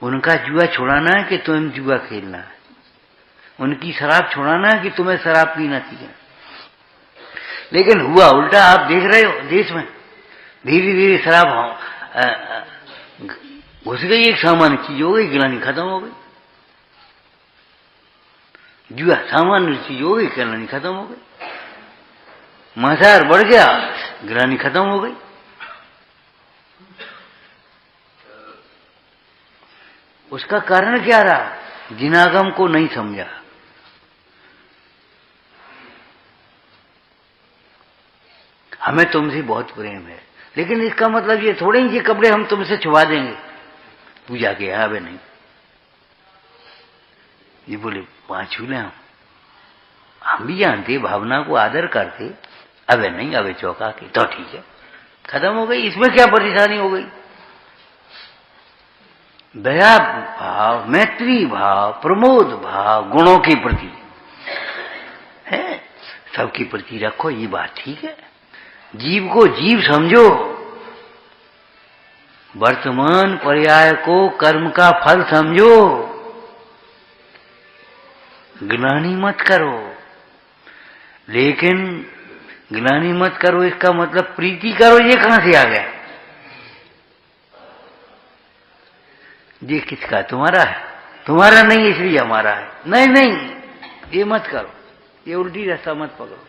उनका जुआ छुड़ाना है कि तुम्हें जुआ खेलना है, उनकी शराब छुड़ाना है कि तुम्हें शराब पीना चाहिए। लेकिन हुआ उल्टा। आप देख रहे हो देश में धीरे धीरे शराब घुस गई, एक सामान्य चीज हो गई, गिलानी खत्म हो गई। जुआ सामान्य चीज हो गई, गिलानी खत्म हो गई। मांसाहार बढ़ गया, गिलानी खत्म हो गई। उसका कारण क्या रहा? जिनागम को नहीं समझा। हमें तुमसे बहुत प्रेम है, लेकिन इसका मतलब ये थोड़े ही ये कपड़े हम तुमसे छुपा देंगे पूजा के यहाँ। अबे नहीं, ये बोले 5 छू ले हम भी जानते, भावना को आदर करते। अबे नहीं, अबे चौका के तो ठीक है, खत्म हो गई। इसमें क्या परेशानी हो गई? दया भाव, मैत्री भाव, प्रमोद भाव गुणों के प्रति है, सबके प्रति रखो, ये बात ठीक है। जीव को जीव समझो, वर्तमान पर्याय को कर्म का फल समझो, ग्लानि मत करो। लेकिन ग्लानि मत करो इसका मतलब प्रीति करो, ये कहां से आ गया? ये किसका? तुम्हारा है? तुम्हारा नहीं इसलिए हमारा है। नहीं नहीं, ये मत करो, ये उल्टी रास्ता मत पकड़ो।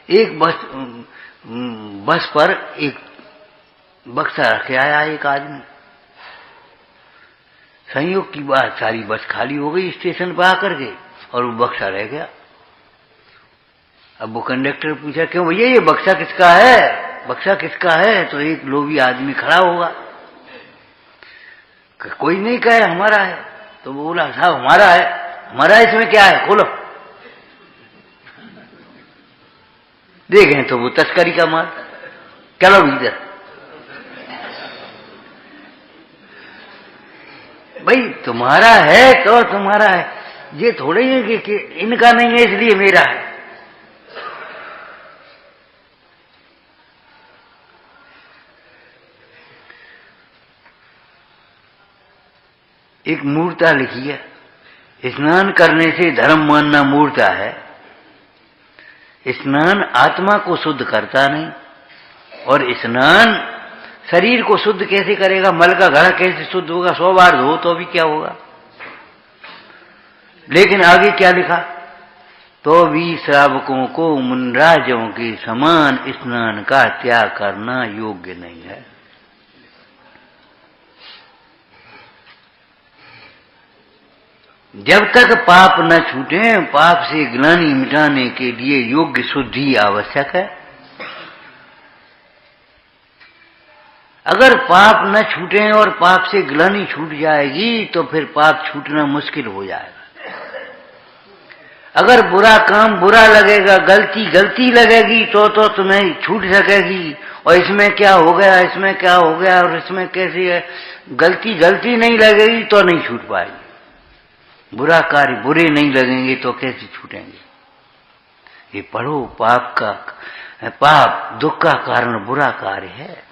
एक बस पर एक बक्सा रखे आया एक आदमी। संयोग की बात, सारी बस खाली हो गई स्टेशन पर आकर के, और वो बक्सा रह गया। अब वो कंडक्टर पूछा क्यों भैया ये बक्सा किसका है? बक्सा किसका है? तो एक लोभी आदमी खड़ा होगा, कोई नहीं कहे हमारा है। तो वो बोला साहब हमारा है। हमारा इसमें क्या है, खोलो। देखें तो वो तस्करी का माल। चलो इधर भाई, तुम्हारा है तो तुम्हारा है, ये थोड़े ही कि इनका नहीं है इसलिए मेरा है। एक मूर्ता लिखी है, स्नान करने से धर्म मानना मूर्ता है। स्नान आत्मा को शुद्ध करता नहीं, और स्नान शरीर को शुद्ध कैसे करेगा? मल का घड़ा कैसे शुद्ध होगा? 100 बार धो तो भी क्या होगा? लेकिन आगे क्या लिखा? तो भी श्रावकों को मुनराजों के समान स्नान का त्याग करना योग्य नहीं है। जब तक पाप न छूटे, पाप से ग्लानि मिटाने के लिए योग्य शुद्धि आवश्यक है। अगर पाप न छूटे और पाप से ग्लानि छूट जाएगी तो फिर पाप छूटना मुश्किल हो जाएगा। अगर बुरा काम बुरा लगेगा, गलती गलती लगेगी तो तुम्हें छूट सकेगी। और इसमें क्या हो गया, इसमें क्या हो गया और इसमें कैसे है, गलती गलती नहीं लगेगी तो नहीं छूट पाएगी। बुरा कार्य बुरे नहीं लगेंगे तो कैसे छूटेंगे। ये पढ़ो, पाप दुख का कारण बुरा कार्य है।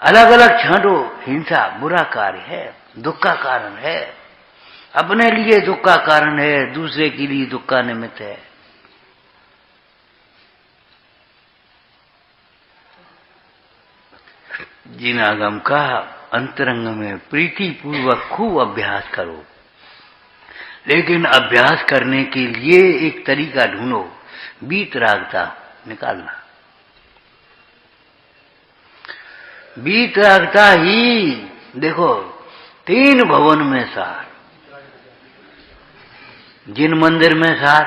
अलग अलग छांटो, हिंसा बुरा कार्य है, दुख का कारण है। अपने लिए दुख का कारण है, दूसरे के लिए दुख का निमित्त है। जिन आगम का अंतरंग में प्रीति पूर्वक खूब अभ्यास करो, लेकिन अभ्यास करने के लिए एक तरीका ढूंढो, वीतरागता निकालना। वीतरागता ही देखो 3 भवन में सार। जिन मंदिर में सार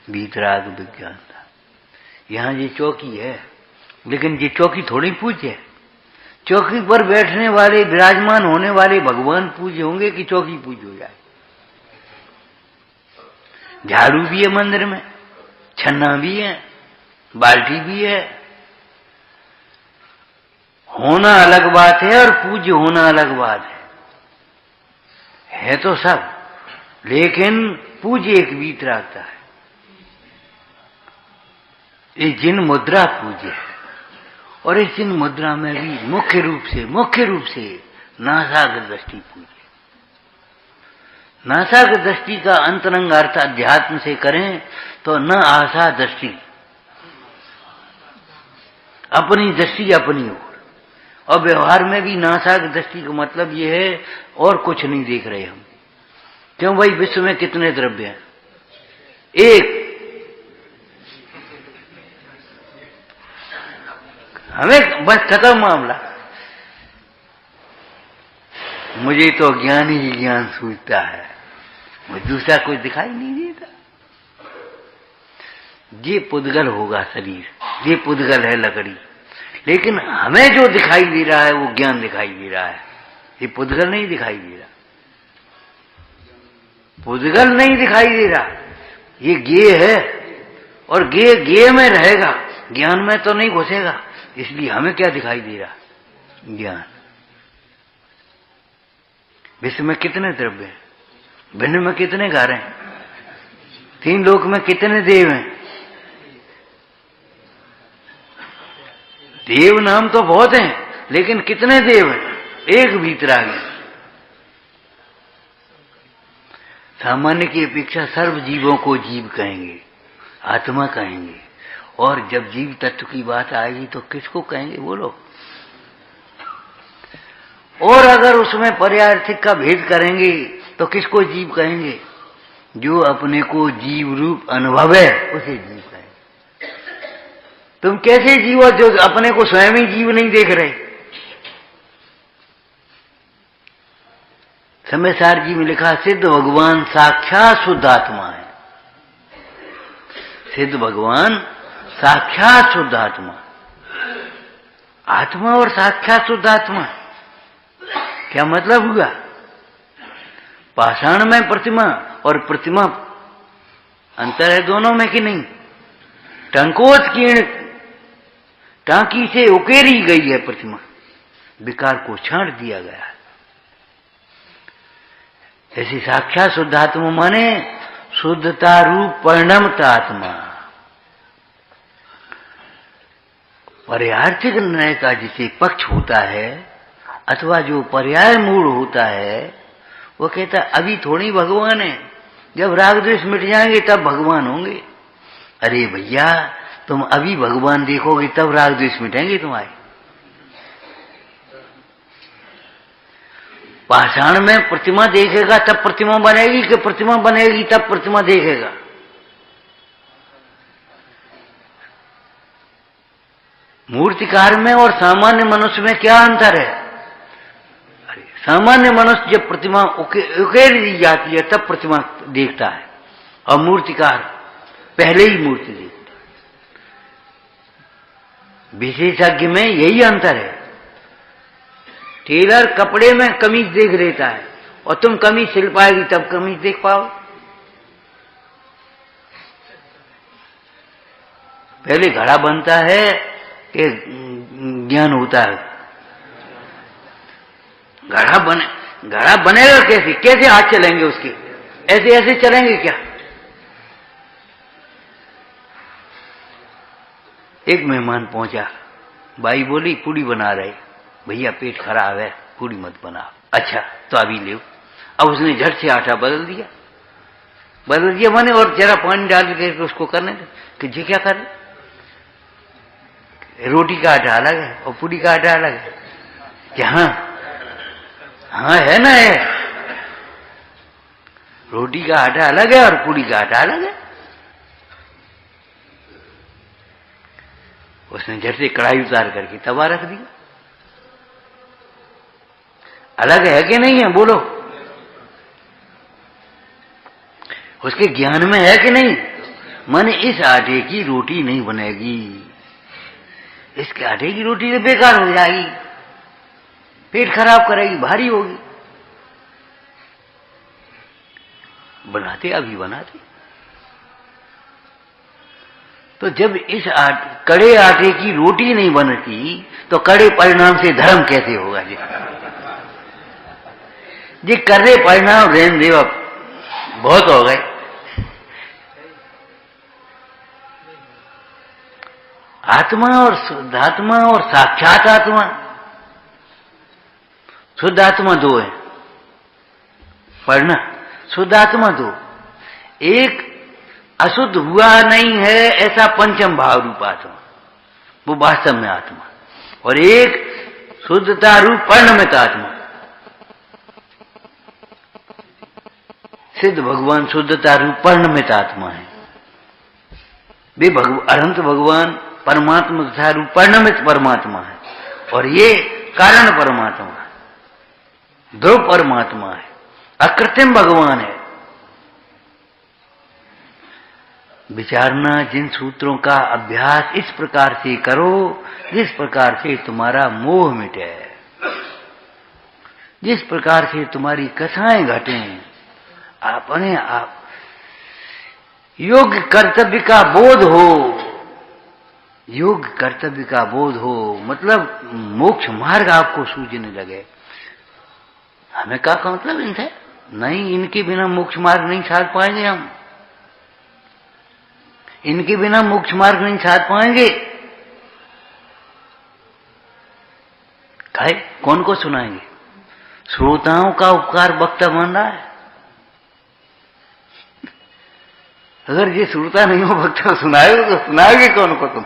वीतराग विज्ञान था। यहां ये चौकी है, लेकिन ये चौकी थोड़ी पूज्य है। चौकी पर बैठने वाले, विराजमान होने वाले भगवान पूज्य होंगे कि चौकी पूज्य हो जाए। झाड़ू भी है मंदिर में, छन्ना भी है, बाल्टी भी है। होना अलग बात है और पूज्य होना अलग बात है तो सब, लेकिन पूज्य एक वीतरागता है। ये जिन मुद्रा पूज्य है और इस जिन मुद्रा में भी मुख्य रूप से नासाग्र दृष्टि पूज्य। नासाग्र दृष्टि का अंतरंग अर्थ अध्यात्म से करें तो न आशा दृष्टि, अपनी दृष्टि अपनी ओर। और व्यवहार में भी नासाग्र दृष्टि का मतलब यह है और कुछ नहीं देख रहे हम। क्यों भाई, विश्व में कितने द्रव्य हैं? एक। हमें बस खत्म मामला। मुझे तो ज्ञान ही ज्ञान सूझता है, मुझे दूसरा कुछ दिखाई नहीं देता। ये पुद्गल होगा शरीर, ये पुद्गल है लकड़ी, लेकिन हमें जो दिखाई दे रहा है वो ज्ञान दिखाई दे रहा है। ये पुद्गल नहीं दिखाई दे रहा, पुद्गल नहीं दिखाई दे रहा, ये ज्ञेय है और ज्ञेय में रहेगा, ज्ञान में तो नहीं घुसेगा। इसलिए हमें क्या दिखाई दे रहा? ज्ञान। विश्व में कितने द्रव्य हैं? भिन्न में कितने घर हैं? 3 लोक में कितने देव हैं? देव नाम तो बहुत हैं, लेकिन कितने देव हैं? एक वीतरागी। सामान्य की अपेक्षा सर्व जीवों को जीव कहेंगे, आत्मा कहेंगे, और जब जीव तत्व की बात आएगी तो किसको कहेंगे बोलो? और अगर उसमें पर्यार्थिक का भेद करेंगे तो किसको जीव कहेंगे? जो अपने को जीव रूप अनुभव है उसे जीव कहेंगे। तुम कैसे जीव हो जो अपने को स्वयं ही जीव नहीं देख रहे? समयसार जी में लिखा, सिद्ध भगवान साक्षात शुद्ध आत्मा है। सिद्ध भगवान साक्षात शुद्ध आत्मा। आत्मा और साक्षात शुद्ध आत्मा क्या मतलब हुआ? पाषाण में प्रतिमा और प्रतिमा अंतर है दोनों में कि नहीं? टंकोत्कीर्ण टांकी से उकेरी गई है प्रतिमा, विकार को छांट दिया गया है। ऐसी साक्षात शुद्ध आत्मा माने शुद्धता रूप परिणमता आत्मा। पर्यार्थिक निर्णय का जिसे पक्ष होता है अथवा जो पर्याय मूल होता है, वो कहता है अभी थोड़ी भगवान है, जब राग द्वेष मिट जाएंगे तब भगवान होंगे। अरे भैया, तुम अभी भगवान देखोगे तब राग द्वेष मिटेंगे तुम्हारे। पाषाण में प्रतिमा देखेगा तब प्रतिमा बनेगी कि प्रतिमा बनेगी तब प्रतिमा देखेगा? मूर्तिकार में और सामान्य मनुष्य में क्या अंतर है? सामान्य मनुष्य जब प्रतिमा उकेर दी जाती है तब प्रतिमा देखता है, और मूर्तिकार पहले ही मूर्ति देखता है। विशेषज्ञ में यही अंतर है। टेलर कपड़े में कमीज देख लेता है, और तुम कमीज सिल पाएगी तब कमीज देख पाओ। पहले घड़ा बनता है कि ज्ञान होता है? घड़ा बनेगा कैसे? कैसे हाथ चलेंगे उसके? ऐसे ऐसे चलेंगे क्या? एक मेहमान पहुंचा, बाई बोली पूड़ी बना रहे, भैया पेट खराब है पूड़ी मत बनाओ। अच्छा तो अभी ले। अब उसने झट से आटा बदल दिया मैंने, और जरा पानी डाल के उसको करने दे कि जी क्या करे, रोटी का आटा अलग है और पूड़ी का आटा अलग है क्या? हाँ है ना, है। रोटी का आटा अलग है और पूड़ी का आटा अलग है। उसने झट से कढ़ाई उतार करके तवा रख दिया। अलग है कि नहीं है बोलो? उसके ज्ञान में है कि नहीं? माने इस आटे की रोटी नहीं बनेगी, इसके आटे की रोटी तो बेकार हो जाएगी, पेट खराब करेगी, भारी होगी। बनाते अभी बनाते। तो जब इस कड़े आटे की रोटी नहीं बनती तो कड़े परिणाम से धर्म कैसे होगा जी कड़े परिणाम रहन देवा बहुत हो गए। आत्मा और शुद्धात्मा और साक्षात आत्मा, शुद्ध आत्मा दो है, पढ़ना। शुद्ध आत्मा दो, एक अशुद्ध हुआ नहीं है ऐसा पंचम भाव रूप आत्मा, वो वास्तव में आत्मा, और एक शुद्धता रूप परिणमित आत्मा। सिद्ध भगवान शुद्धता रूप परिणमित आत्मा है, वे अनंत भगवान परमात्मा तथा रूप परिणमित परमात्मा है, और ये कारण परमात्मा है, ध्रुव परमात्मा है, अकृत्रिम भगवान है। विचारना जिन सूत्रों का अभ्यास इस प्रकार से करो जिस प्रकार से तुम्हारा मोह मिटे, जिस प्रकार से तुम्हारी कथाएं घटें, अपने आप योग्य कर्तव्य का बोध हो, योग्य कर्तव्य का बोध हो, मतलब मोक्ष मार्ग आपको सूझने लगे। हमें क्या मतलब इनसे नहीं, इनके बिना मोक्ष मार्ग नहीं साध पाएंगे हम, इनके बिना मोक्ष मार्ग नहीं साध पाएंगे। काहे कौन को सुनाएंगे? श्रोताओं का उपकार वक्ता बन रहा है। अगर ये श्रोता नहीं हो वक्ता सुनाएगा तो सुनाएंगे कौन को तुम?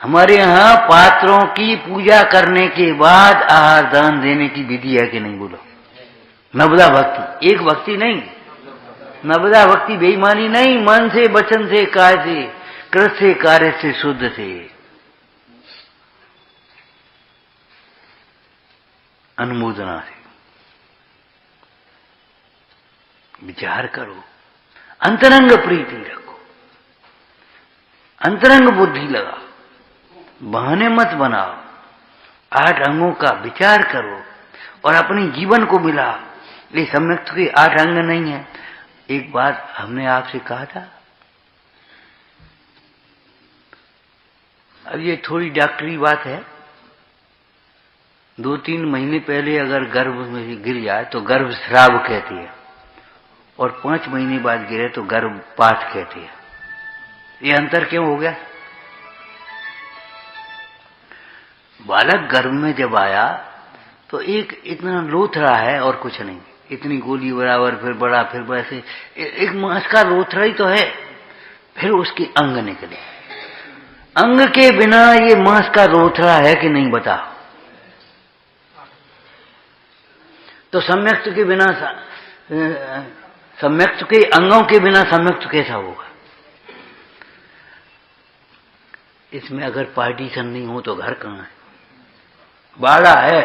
हमारे यहां पात्रों की पूजा करने के बाद आहार दान देने की विधि है कि नहीं बोलो? नवदा भक्ति, एक भक्ति नहीं, नवदा भक्ति बेईमानी नहीं, मन से वचन से काय से कृत से कार्य से शुद्ध से अनुमोदना से विचार करो, अंतरंग प्रीति रखो, अंतरंग बुद्धि लगाओ, बहाने मत बनाओ, 8 अंगों का विचार करो और अपने जीवन को मिलाओ। ये सम्यक के 8 अंग नहीं है। एक बात हमने आपसे कहा था, अब ये थोड़ी डॉक्टरी बात है, 2-3 महीने पहले अगर गर्भ में गिर जाए तो गर्भस्राव कहती है, और 5 महीने बाद गिरे तो गर्भपात कहती है। ये अंतर क्यों हो गया? बालक गर्भ में जब आया तो एक इतना लोथड़ा है और कुछ नहीं, इतनी गोली बराबर, फिर बड़ा, फिर वैसे एक मांस का लोथड़ा ही तो है, फिर उसके अंग निकले। अंग के बिना ये मांस का लोथड़ा है कि नहीं बताओ? तो सम्यक्त के बिना सम्यक्त के अंगों के बिना सम्यक्त कैसा होगा? इसमें अगर पार्टीशन नहीं हो तो घर कहां है? बाड़ा है,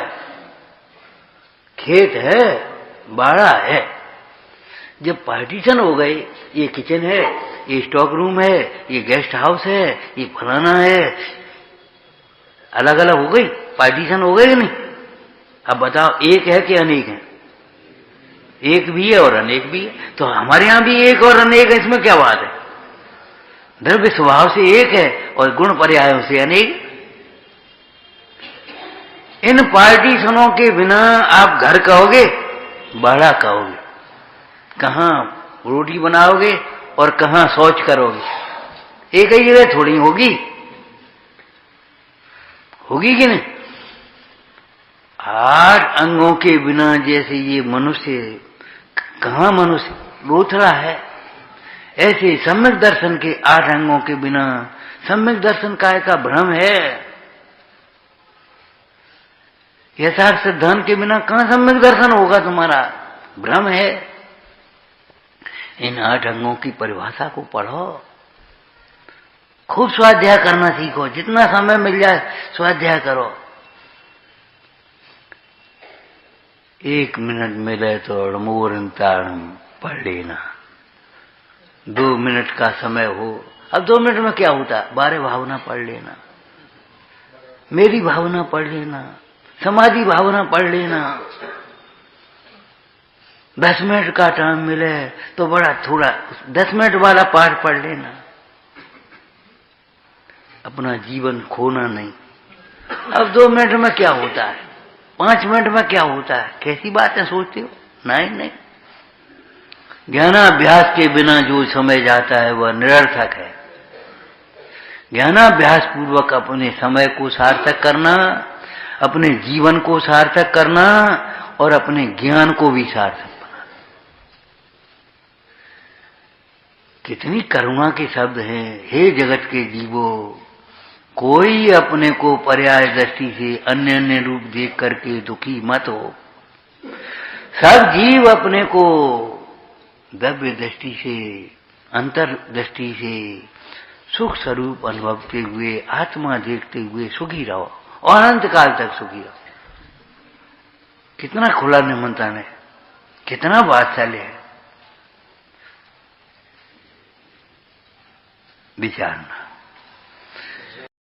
खेत है, बाड़ा है। जब पार्टीशन हो गए, ये किचन है, ये स्टॉक रूम है, ये गेस्ट हाउस है, ये फलाना है, अलग अलग हो गई, पार्टीशन हो गए कि नहीं? अब बताओ एक है कि अनेक है? एक भी है और अनेक भी है। तो हमारे यहां भी एक और अनेक है, इसमें क्या बात है? द्रव्य स्वभाव से एक है और गुण पर्यायों से अनेक। इन पार्टीशनों के बिना आप घर कहोगे, बाड़ा कहोगे, कहां रोटी बनाओगे और कहां शौच करोगे? एक ही जगह थोड़ी होगी, होगी कि नहीं? 8 अंगों के बिना जैसे ये मनुष्य, कहां मनुष्य लोथड़ा है, ऐसे सम्यक दर्शन के 8 अंगों के बिना सम्यक दर्शन काय का भ्रम है। यथार्थ सिद्धांत के बिना कहां सम्यक दर्शन होगा तुम्हारा? भ्रम है। इन 8 अंगों की परिभाषा को पढ़ो, खूब स्वाध्याय करना सीखो, जितना समय मिल जाए स्वाध्याय करो। 1 मिनट मिले तो अड़मोरंताड़म पढ़ लेना, 2 मिनट का समय हो, अब 2 मिनट में क्या होता है? 12 भावना पढ़ लेना, मेरी भावना पढ़ लेना, समाधि भावना पढ़ लेना। 10 मिनट का टाइम मिले तो बड़ा थोड़ा 10 मिनट वाला पाठ पढ़ लेना। अपना जीवन खोना नहीं। अब 2 मिनट में क्या होता है? 5 मिनट में क्या होता है? कैसी बातें सोचते हो? नहीं। ज्ञानाभ्यास के बिना जो समय जाता है वह निरर्थक है। ज्ञानाभ्यास पूर्वक अपने समय को सार्थक करना, अपने जीवन को सार्थक करना और अपने ज्ञान को भी सार्थक बनाना। कितनी करुणा के शब्द हैं। हे जगत के जीवो, कोई अपने को पर्याय दृष्टि से अन्य अन्य रूप देख करके दुखी मत हो। सब जीव अपने को दिव्य दृष्टि से, अंतर दृष्टि से सुख स्वरूप अनुभवते हुए, आत्मा देखते हुए सुखी रहो और अनंत काल तक सुखी रहो। कितना खुला निमंत्रण है, कितना वात्सल्य है। विचारना।